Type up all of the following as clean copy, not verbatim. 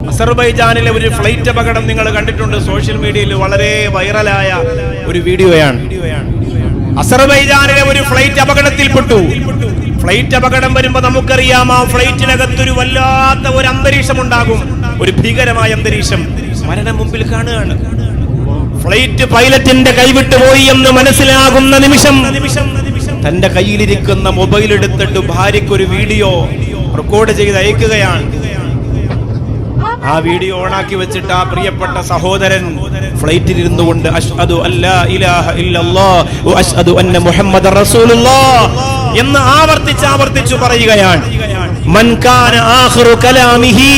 അസർബൈജാനിലെ ഒരു ഫ്ലൈറ്റ് അപകടം നിങ്ങൾ കണ്ടിട്ടുണ്ട്. സോഷ്യൽ മീഡിയയിൽ വളരെ വൈറലായ ഒരു വീഡിയോയാണ്. അസർബൈജാനിലെ ഒരു ഫ്ലൈറ്റ് അപകടത്തിൽപ്പെട്ടു. ഫ്ലൈറ്റ് അപകടം വരുമ്പോ നമുക്കറിയാം, ആ ഫ്ലൈറ്റിനകത്തൊരു വല്ലാത്ത ഒരു അന്തരീക്ഷം ഉണ്ടാകും, ഒരു ഭീകരമായ അന്തരീക്ഷം. മരണം മുമ്പിൽ കാണുകയാണ്. ഫ്ലൈറ്റ് പൈലറ്റിന്റെ കൈവിട്ടു പോയി എന്ന് മനസ്സിലാകുന്ന നിമിഷം തന്റെ കയ്യിലിരിക്കുന്ന മൊബൈൽ എടുത്തിട്ട് ഭാര്യയ്ക്ക് ഒരു വീഡിയോ റെക്കോർഡ് ചെയ്ത് അയക്കുകയാണ്. ആ വീഡിയോ ഓണാക്കി വെച്ചിട്ട് ആ പ്രിയപ്പെട്ട സഹോദരൻ ഫ്ലൈറ്റിൽ ഇരുന്നു കൊണ്ട് അഷ്ഹദു അല്ലാ ഇലാഹ ഇല്ലല്ലാഹ് വ അഷ്ഹദു അന്ന മുഹമ്മദർ റസൂലുള്ളാഹ് എന്ന് ആവർത്തിച്ചു പറയുകയാണ്. മൻ കാന ആഖിറു കലാമിഹി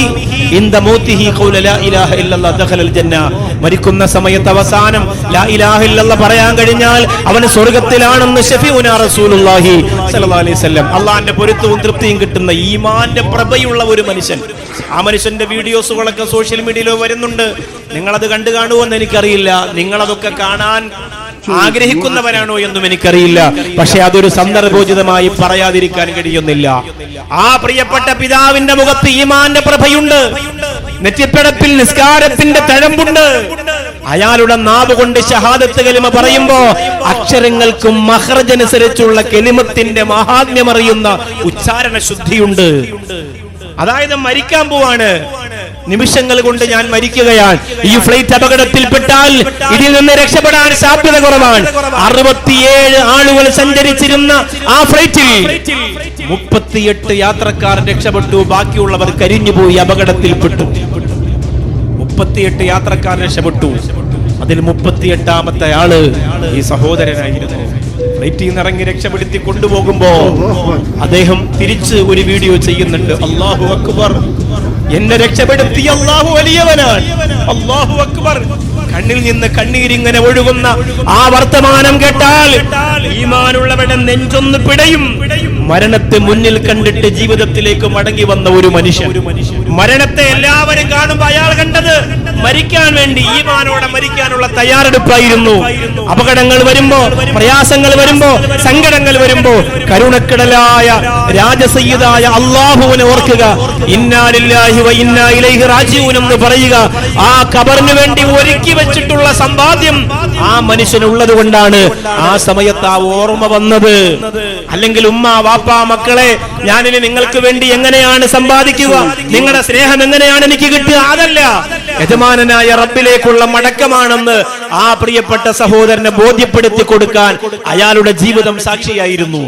ഇൻദ മൗതിഹി ഖൗല ലാ ഇലാഹ ഇല്ലല്ലാഹ് ദഖലൽ ജന്ന. മരിക്കുന്ന സമയത്ത് അവസാനം ലാ ഇലാഹ ഇല്ലല്ലാഹ് പറയാൻ കഴിഞ്ഞാൽ അവൻ സ്വർഗ്ഗത്തിലാണെന്ന് ശഫീഉനാ റസൂലുള്ളാഹി സ്വല്ലല്ലാഹു അലൈഹി വസല്ലം. അല്ലാഹുവിന്റെ പൊരുത്തവും തൃപ്തിയും കിട്ടുന്ന ഈമാന്റെ പ്രഭയുള്ള ഒരു മനുഷ്യൻ. ആ മനുഷ്യന്റെ വീഡിയോസുകളൊക്കെ സോഷ്യൽ മീഡിയയിൽ വരുന്നുണ്ട്. നിങ്ങളത് കണ്ടു കാണുമോന്ന് എനിക്കറിയില്ല. നിങ്ങളതൊക്കെ കാണാൻ ആഗ്രഹിക്കുന്നവരാണോ എന്നും എനിക്കറിയില്ല. പക്ഷെ അതൊരു സന്ദർഭോചിതമായി പറയാതിരിക്കാൻ കഴിയുന്നില്ല. ആ പ്രിയപ്പെട്ട പിതാവിന്റെ മുഖത്ത് ഈമാന്റെ പ്രഭയുണ്ട്, നെറ്റിപ്പടപ്പിൽ നിസ്കാരത്തിന്റെ തഴമ്പുണ്ട്. അയാളുടെ നാവ് കൊണ്ട് ഷഹാദത്ത് കലിമ പറയുമ്പോ അക്ഷരങ്ങൾക്കും മഖ്റജനുസരിച്ചുള്ള കലിമത്തിന്റെ മഹാത്മ്യമറിയുന്ന ഉച്ചാരണ ശുദ്ധിയുണ്ട്. അതായത് മരിക്കാൻ പോവാണ്, നിമിഷങ്ങൾ കൊണ്ട് ഞാൻ മരിക്കുകയാണ്. ഈ ഫ്ലൈറ്റ് അപകടത്തിൽപ്പെട്ടാൽ ഇതിൽ നിന്ന് രക്ഷപ്പെടാൻ സാധ്യത കുറവാണ്. 67 ആളുകൾ സഞ്ചരിച്ചിരുന്ന ആ ഫ്ലൈറ്റിൽ 38 യാത്രക്കാർ രക്ഷപ്പെട്ടു. ബാക്കിയുള്ളവർ കരിഞ്ഞുപോയി, അപകടത്തിൽപ്പെട്ടു. 38 യാത്രക്കാർ രക്ഷപ്പെട്ടു. അതിൽ 38ാമത്തെ ആള് ഈ സഹോദരനായിരുന്നു. ഫ്ലൈറ്റിൽ നിന്ന് ഇറങ്ങി രക്ഷപ്പെടുത്തി കൊണ്ടുപോകുമ്പോ അദ്ദേഹം തിരിച്ച് ഒരു വീഡിയോ ചെയ്യുന്നുണ്ട്. അല്ലാഹു അക്ബർ, എന്നെ രക്ഷപ്പെടുത്തിയ അല്ലാഹു വലിയവനാണ്, അല്ലാഹു അക്ബർ. കണ്ണിൽ നിന്ന് കണ്ണീരിങ്ങനെ ഒഴുകുന്ന ആ വർത്തമാനം കേട്ടാൽ ഈമാനുള്ളവരുടെ നെഞ്ചൊന്ന് പിടയും. മരണത്തെ മുന്നിൽ കണ്ടിട്ട് ജീവിതത്തിലേക്ക് മടങ്ങി വന്ന ഒരു മനുഷ്യൻ. മരണത്തെ എല്ലാവരും കാണുമ്പോ അയാൾ കണ്ടത് മരിക്കാൻ വേണ്ടി, ഈമാനോടെ മരിക്കാനുള്ള തയ്യാറെടുപ്പായിരുന്നു. അപകടങ്ങൾ വരുമ്പോ, പ്രയാസങ്ങൾ വരുമ്പോ, സങ്കടങ്ങൾ വരുമ്പോ കരുണക്കടലായ രാജസയ്യിദായ അല്ലാഹുവിനെ ഓർക്കുക. ഇന്നാ ലില്ലാഹി വ ഇന്നാ ഇലൈഹി റാജിഊൻ എന്ന് പറയുക. ആ ഖബറിന് വേണ്ടി ഒരുക്കി വെച്ചിട്ടുള്ള സമ്പാദ്യം ആ മനുഷ്യനുള്ളത് കൊണ്ടാണ് ആ സമയത്ത് ആ ഓർമ്മ വന്നത്. അല്ലെങ്കിൽ ഉമ്മ, വാപ്പ, മക്കളെ, ഞാനിനി നിങ്ങൾക്ക് വേണ്ടി എങ്ങനെയാണ് സമ്പാദിക്കുക, നിങ്ങളുടെ സ്നേഹം എങ്ങനെയാണ് എനിക്ക് കിട്ടുക? അതല്ല, യജമാനനായ റബ്ബിലേക്കുള്ള മടക്കമാണെന്ന് ആ പ്രിയപ്പെട്ട സഹോദരനെ ബോധ്യപ്പെടുത്തി കൊടുക്കാൻ അയാളുടെ ജീവിതം സാക്ഷിയായിരുന്നു.